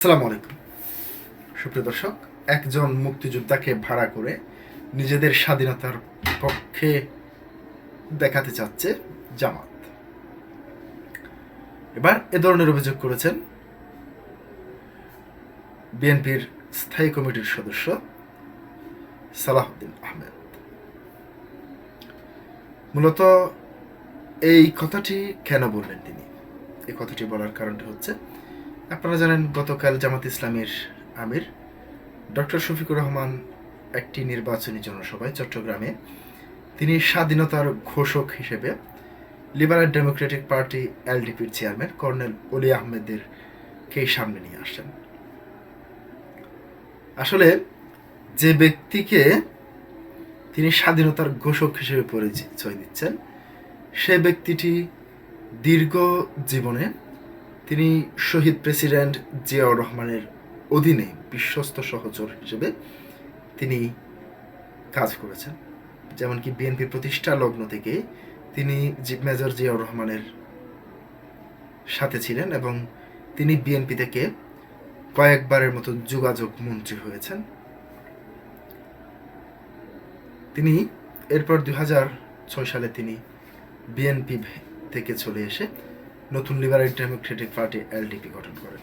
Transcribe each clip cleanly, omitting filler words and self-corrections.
আসসালামু আলাইকুম সুপ্রিয় দর্শক, একজন মুক্তিযোদ্ধাকে ভাড়া করে নিজেদের স্বাধীনতার পক্ষে দেখাতে চাচ্ছে জামাত। এবার এ ধরনের অভিযোগ করেছেন বিএনপির স্থায়ী কমিটির সদস্য সালাহউদ্দিন আহমেদ। মূলত এই কথাটি কেন বললেন তিনি? এই কথাটি বলার কারণটি হচ্ছে, আপনারা জানেন গতকাল জামাত ইসলামীর আমির ডক্টর শফিকুর রহমান একটি নির্বাচনী জনসভায় চট্টগ্রামে তিনি স্বাধীনতার ঘোষক হিসেবে লিবারেল ডেমোক্রেটিক পার্টি এলডিপির চেয়ারম্যান কর্নেল অলি আহমেদেরকে সামনে নিয়ে আসেন। আসলে যে ব্যক্তিকে তিনি স্বাধীনতার ঘোষক হিসেবে পরিচয় দিচ্ছেন, সে ব্যক্তিটি দীর্ঘ জীবনে তিনি শহীদ প্রেসিডেন্ট জিয়াউর রহমানের অধীনে বিশ্বস্ত সহচর হিসেবে তিনি কাজ করেছেন। যেমনকি বিএনপি প্রতিষ্ঠা লগ্ন থেকে তিনি মেজর জিয়াউর রহমানের সাথে ছিলেন এবং তিনি বিএনপি থেকে কয়েকবারের মতো যোগাযোগ মন্ত্রী হয়েছেন। তিনি এরপর 2006 সালে তিনি বিএনপি থেকে চলে এসে নতুন লিবারেল ডেমোক্রেটিক পার্টি এলডিপি গঠন করেন।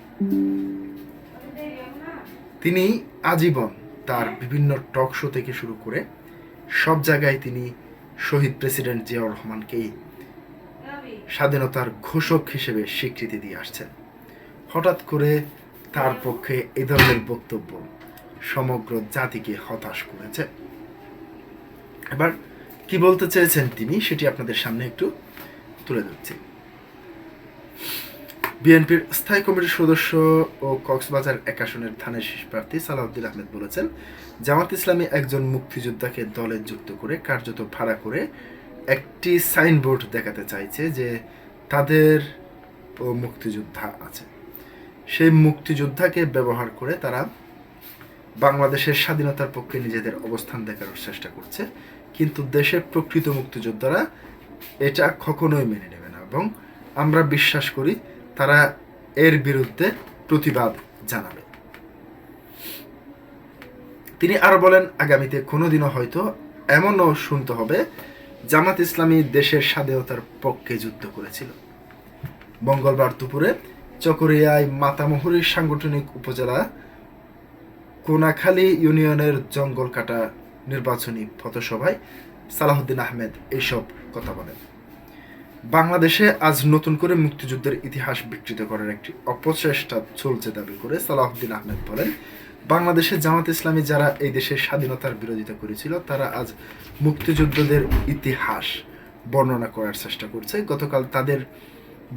তিনি আজীবন তার বিভিন্ন টক শো থেকে শুরু করে সব জায়গায় তিনি শহীদ প্রেসিডেন্ট জিয়াউর রহমানকেই স্বাধীনতার ঘোষক হিসেবে স্বীকৃতি দিয়ে আসছেন। হঠাৎ করে তার পক্ষে এই ধরনের বক্তব্য সমগ্র জাতিকে হতাশ করেছে। এবার কি বলতে চেয়েছেন তিনি, সেটি আপনাদের সামনে একটু তুলে ধরছি। বিএনপির স্থায়ী কমিটির সদস্য ও কক্সবাজার 1 আসনের ধানের শীষ প্রার্থী সালাহউদ্দিন আহমেদ বলেছেন, জামাত ইসলামী একজন মুক্তিযোদ্ধাকে দলে যুক্ত করে কার্যত ভাড়া করে একটি সাইনবোর্ড দেখাতে চাইছে যে তাদের মুক্তিযোদ্ধা আছে। সেই মুক্তিযোদ্ধাকে ব্যবহার করে তারা বাংলাদেশের স্বাধীনতার পক্ষে নিজেদের অবস্থান দেখানোর চেষ্টা করছে। কিন্তু দেশের প্রকৃত মুক্তিযোদ্ধারা এটা কখনোই মেনে নেবে না এবং আমরা বিশ্বাস করি তারা এর বিরুদ্ধে প্রতিবাদ জানাবে। তিনি আরো বলেন, আগামীতে কোনোদিনও হয়তো এমনও শুনতে হবে জামাত ইসলামী দেশের স্বাধীনতার পক্ষে যুদ্ধ করেছিল। মঙ্গলবার দুপুরে চকরিয়ায় মাতামুহুরী সাংগঠনিক উপজেলা কোনাখালী ইউনিয়নের জঙ্গলকাটা নির্বাচনী পথসভায় সালাহউদ্দিন আহমেদ এইসব কথা বলেন। বাংলাদেশে আজ নতুন করে মুক্তিযুদ্ধের ইতিহাস বিকৃত করার একটি অপচেষ্টা চলছে দাবি করে সালাহউদ্দিন আহমেদ বলেন, বাংলাদেশে জামাত ইসলামী যারা এই দেশের স্বাধীনতার বিরোধিতা করেছিল তারা আজ মুক্তিযুদ্ধদের ইতিহাস বর্ণনা করার চেষ্টা করছে। গতকাল তাদের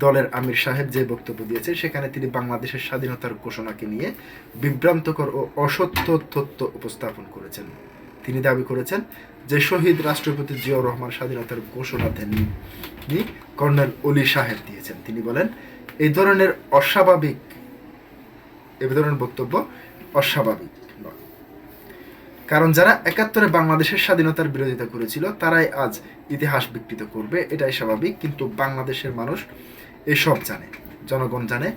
দলের আমির সাহেব যে বক্তব্য দিয়েছে সেখানে তিনি বাংলাদেশের স্বাধীনতার ঘোষণাকে নিয়ে বিভ্রান্তকর ও অসত্য তথ্য উপস্থাপন করেছেন। তিনি দাবি করেছেন যে শহীদ রাষ্ট্রপতি জিয়াউর রহমান স্বাধীনতার ঘোষণা দেননি, কর্নেল অলি সাহেব দিয়েছেন। তিনি বলেন, এই ধরনের বক্তব্য অস্বাভাবিক নয়, কারণ যারা 71-এ বাংলাদেশের স্বাধীনতার বিরোধিতা করেছিল তারাই আজ ইতিহাস বিকৃত করবে, এটাই স্বাভাবিক। কিন্তু বাংলাদেশের মানুষ এসব জানে, জনগণ জানে।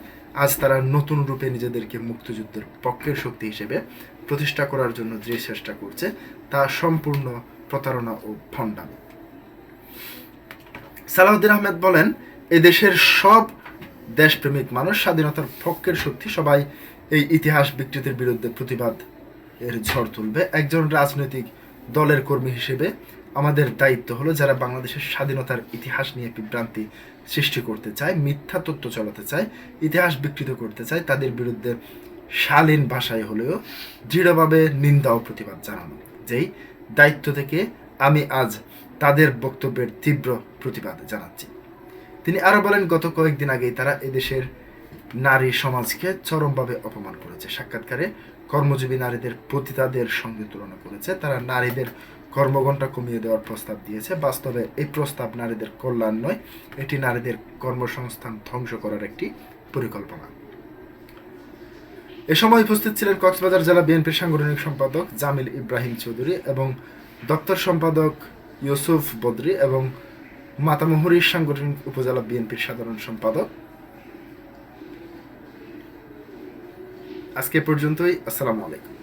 আজ তারা নতুন রূপে নিজেদেরকে মুক্তিযুদ্ধের পক্ষের শক্তি হিসেবে প্রতিষ্ঠা করার জন্য যে চেষ্টা করছে তা সম্পূর্ণ প্রতারণা ও ভণ্ডামি। সালাহউদ্দিন আহমেদ বলেন, এই দেশের সব দেশপ্রেমিক মানুষ, স্বাধীনতার পক্ষের শক্তি, সবাই এই ইতিহাস বিকৃতির বিরুদ্ধে প্রতিবাদ এর ঝড় তুলবে। একজন রাজনৈতিক দলের কর্মী হিসেবে আমাদের দায়িত্ব হলো যারা বাংলাদেশের স্বাধীনতার ইতিহাস নিয়ে বিভ্রান্তি সৃষ্টি করতে চায়, মিথ্যা তথ্য চালাতে চায়, ইতিহাস বিকৃত করতে চায়, তাদের বিরুদ্ধে শালীন ভাষায় হলেও দৃঢ়ভাবে নিন্দা ও প্রতিবাদ জানানো। যেই দায়িত্ব থেকে আমি আজ তাদের বক্তব্যের তীব্র প্রতিবাদ জানাচ্ছি। তিনি আরো বলেন, গত কয়েকদিন আগেই তারা এদেশের নারী সমাজকে চরমভাবে অপমান করেছে। সাক্ষাৎকারে কর্মজীবী নারীদের পতিতাদের সঙ্গে তুলনা করেছে। তারা নারীদের কর্মঘণ্টা কমিয়ে দেওয়ার প্রস্তাব দিয়েছে। বাস্তবে এই প্রস্তাব নারীদের কল্যাণ নয়, এটি নারীদের কর্মসংস্থান ধ্বংস করার একটি পরিকল্পনা। এ সময় উপস্থিত ছিলেন কক্সবাজার জেলা বিএনপির সাংগঠনিক সম্পাদক জামিল ইব্রাহিম চৌধুরী এবং দপ্তর সম্পাদক ইউসুফ বদরি এবং মাতামুহুরী সাংগঠনিক উপজেলা বিএনপির সাধারণ সম্পাদক আজকে পর্যন্তই। আসসালামু আলাইকুম।